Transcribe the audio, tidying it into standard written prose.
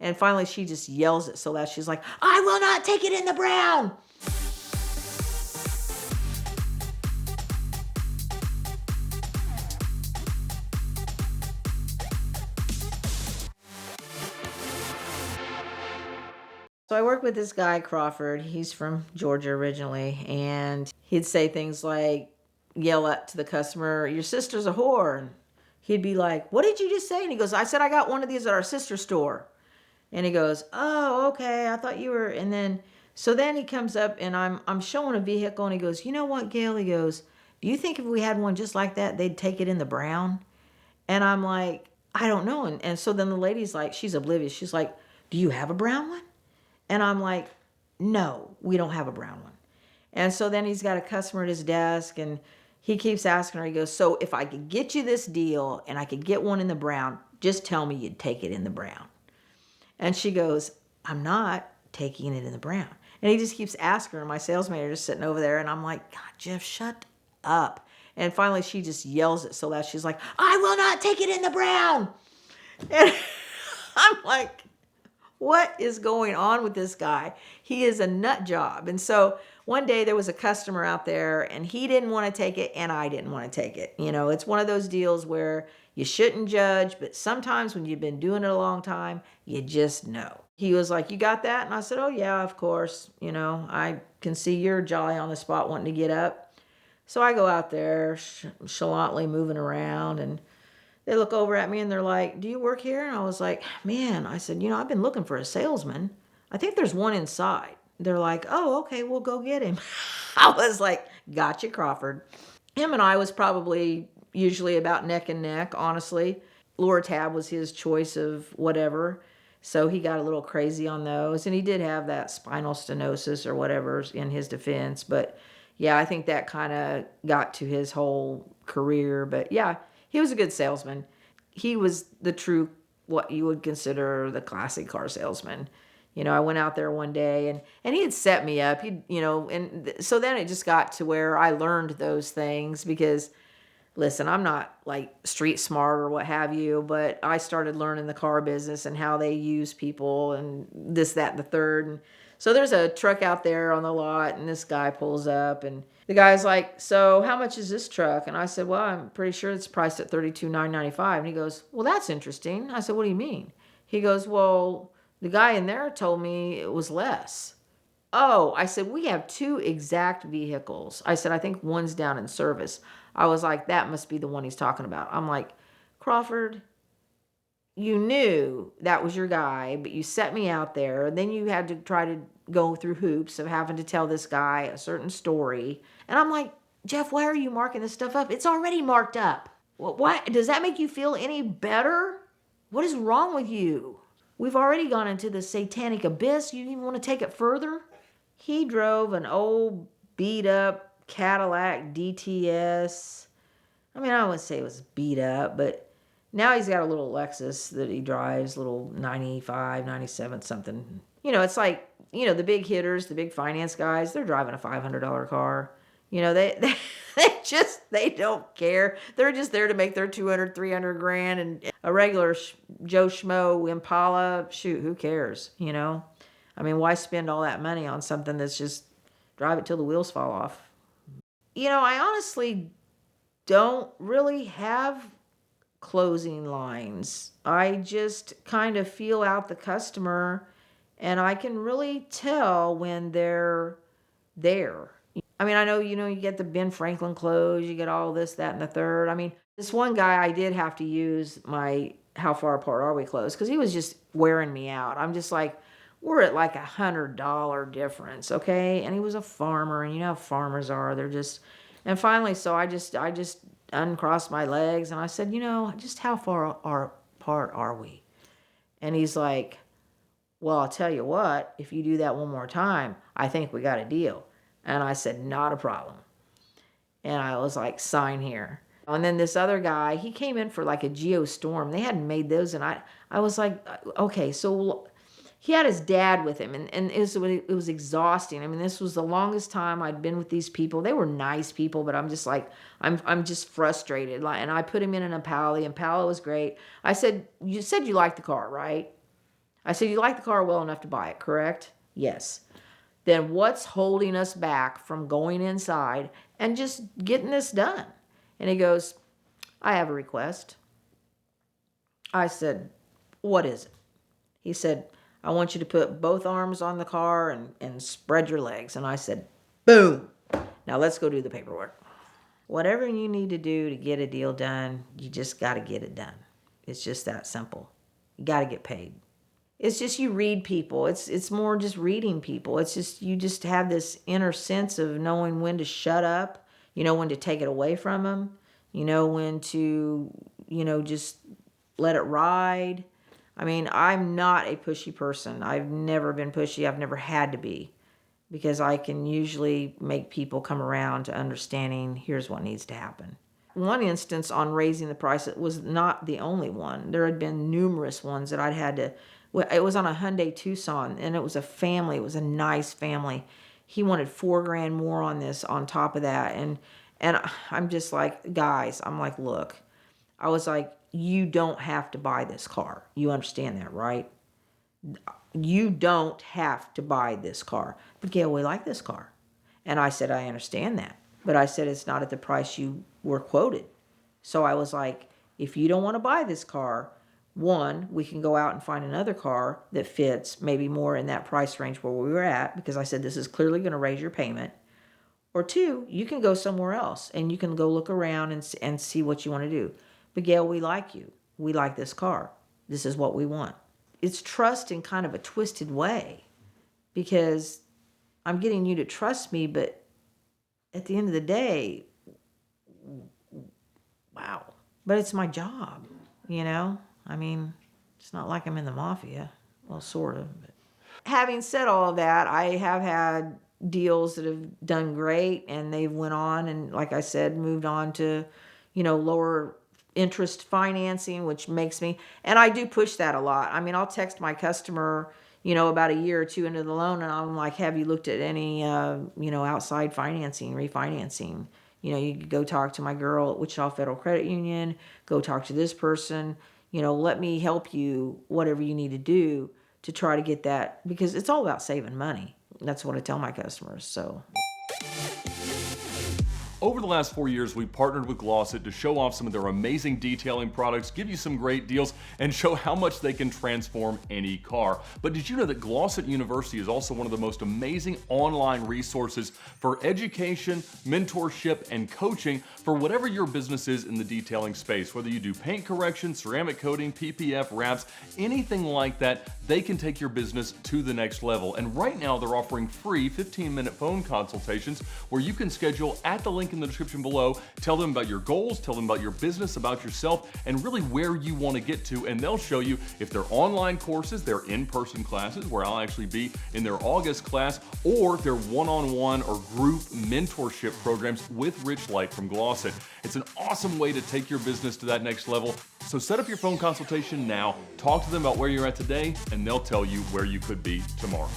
And finally she just yells it so loud. She's like, I will not take it in the brown. So I work with this guy, Crawford. He's from Georgia originally. And he'd say things like, yell up to the customer, your sister's a whore. And he'd be like, what did you just say? And he goes, I said I got one of these at our sister store. And he goes, oh, okay, I thought you were. And then, so then he comes up and I'm showing a vehicle and he goes, you know what, Gail? He goes, do you think if we had one just like that, they'd take it in the brown? And I'm like, I don't know. And so then the lady's like, she's oblivious. She's like, do you have a brown one? And I'm like, no, we don't have a brown one. And so then he's got a customer at his desk and he keeps asking her, he goes, so if I could get you this deal and I could get one in the brown, just tell me you'd take it in the brown. And she goes, I'm not taking it in the brown. And he just keeps asking her. My sales manager is sitting over there and I'm like, God, Jeff, shut up. And finally she just yells it so loud. She's like, I will not take it in the brown. And I'm like, what is going on with this guy? He is a nut job. And so one day there was a customer out there and he didn't want to take it and I didn't want to take it. You know, it's one of those deals where you shouldn't judge, but sometimes when you've been doing it a long time, you just know. He was like, you got that? And I said, oh yeah, of course. You know, I can see you're jolly on the spot wanting to get up. So I go out there chalantly moving around and they look over at me and they're like, do you work here? And I was like, man, I said, you know, I've been looking for a salesman. I think there's one inside. They're like, oh, okay, we'll go get him. I was like, gotcha, Crawford. Him and I was probably usually about neck and neck, honestly. Loratab was his choice of whatever. So he got a little crazy on those. And he did have that spinal stenosis or whatever in his defense. But yeah, I think that kind of got to his whole career. But yeah, he was a good salesman. He was the true, what you would consider the classic car salesman. You know, I went out there one day and he had set me up. So then it just got to where I learned those things because, listen, I'm not like street smart or what have you, but I started learning the car business and how they use people and this, that, and the third. And so there's a truck out there on the lot and this guy pulls up and the guy's like, so how much is this truck? And I said, well, I'm pretty sure it's priced at $32,995. And he goes, well, that's interesting. I said, what do you mean? He goes, well, the guy in there told me it was less. Oh, I said, we have two exact vehicles. I said, I think one's down in service. I was like, that must be the one he's talking about. I'm like, Crawford, you knew that was your guy, but you set me out there. Then you had to try to go through hoops of having to tell this guy a certain story. And I'm like, Jeff, why are you marking this stuff up? It's already marked up. What? Does that make you feel any better? What is wrong with you? We've already gone into the satanic abyss. You even want to take it further? He drove an old beat up Cadillac DTS. I mean, I wouldn't say it was beat up, but now he's got a little Lexus that he drives, little 95, 97 something. You know, it's like, you know, the big hitters, the big finance guys, they're driving a $500 car. You know, they don't care. They're just there to make their 200, 300 grand, and a regular Joe Schmo Impala, shoot, who cares, you know? I mean, why spend all that money on something that's just drive it till the wheels fall off? You know, I honestly don't really have closing lines. I just kind of feel out the customer and I can really tell when they're there. I mean, I know, you know, you get the Ben Franklin close, you get all this, that, and the third. I mean, this one guy, I did have to use my how far apart are we close because he was just wearing me out. I'm just like, we're at like $100 difference, okay? And he was a farmer, and you know how farmers are. They're just, and finally, so I just uncrossed my legs and I said, you know, just how far apart are we? And he's like, well, I'll tell you what, if you do that one more time, I think we got a deal. And I said, not a problem. And I was like, sign here. And then this other guy, he came in for like a geostorm. They hadn't made those. And I was like, okay, so he had his dad with him. And it was exhausting. I mean, this was the longest time I'd been with these people. They were nice people, but I'm just like, I'm just frustrated. And I put him in an Impala. The Impala was great. I said, you said you liked the car, right? I said, you like the car well enough to buy it, correct? Yes. Then what's holding us back from going inside and just getting this done? And he goes, I have a request. I said, what is it? He said, I want you to put both arms on the car and spread your legs. And I said, boom. Now let's go do the paperwork. Whatever you need to do to get a deal done, you just got to get it done. It's just that simple. You got to get paid. It's just you read people. It's more just reading people. It's just you just have this inner sense of knowing when to shut up, when to take it away from them, when to, just let it ride. I mean, I'm not a pushy person. I've never been pushy. I've never had to be, because I can usually make people come around to understanding here's what needs to happen. One instance on raising the price, it was not the only one. There had been numerous ones that I'd had to. It was on a Hyundai Tucson, and it was a family. It was a nice family. He wanted $4,000 more on this on top of that, and I'm just like, guys, I'm like, look, I was like, you don't have to buy this car. You understand that, right? You don't have to buy this car. But Gail, we like this car. And I said, I understand that. But I said, it's not at the price you were quoted. So I was like, if you don't want to buy this car, one, we can go out and find another car that fits maybe more in that price range where we were at, because I said, this is clearly going to raise your payment. Or two, you can go somewhere else and you can go look around and see what you want to do. But Gail, we like you. We like this car. This is what we want. It's trust in kind of a twisted way, because I'm getting you to trust me, but at the end of the day, wow. But it's my job, I mean, it's not like I'm in the mafia. Well, sort of. But having said all of that, I have had deals that have done great, and they've went on and, like I said, moved on to, lower interest financing, which makes me, and I do push that a lot. I mean, I'll text my customer, about a year or two into the loan, and I'm like, have you looked at any, outside financing, refinancing? You could go talk to my girl at Wichita Federal Credit Union, go talk to this person, let me help you, whatever you need to do to try to get that, because it's all about saving money. That's what I tell my customers, so. Over the last 4 years, we've partnered with Glossit to show off some of their amazing detailing products, give you some great deals, and show how much they can transform any car. But did you know that Glossit University is also one of the most amazing online resources for education, mentorship, and coaching for whatever your business is in the detailing space? Whether you do paint correction, ceramic coating, PPF, wraps, anything like that, they can take your business to the next level. And right now, they're offering free 15-minute phone consultations where you can schedule at the link in the description below. Tell them about your goals, tell them about your business, about yourself, and really where you want to get to, and they'll show you if they're online courses, they're in-person classes where I'll actually be in their August class, or they're one-on-one or group mentorship programs with Rich Light from Glossit. It's an awesome way to take your business to that next level. So set up your phone consultation now, talk to them about where you're at today, and they'll tell you where you could be tomorrow.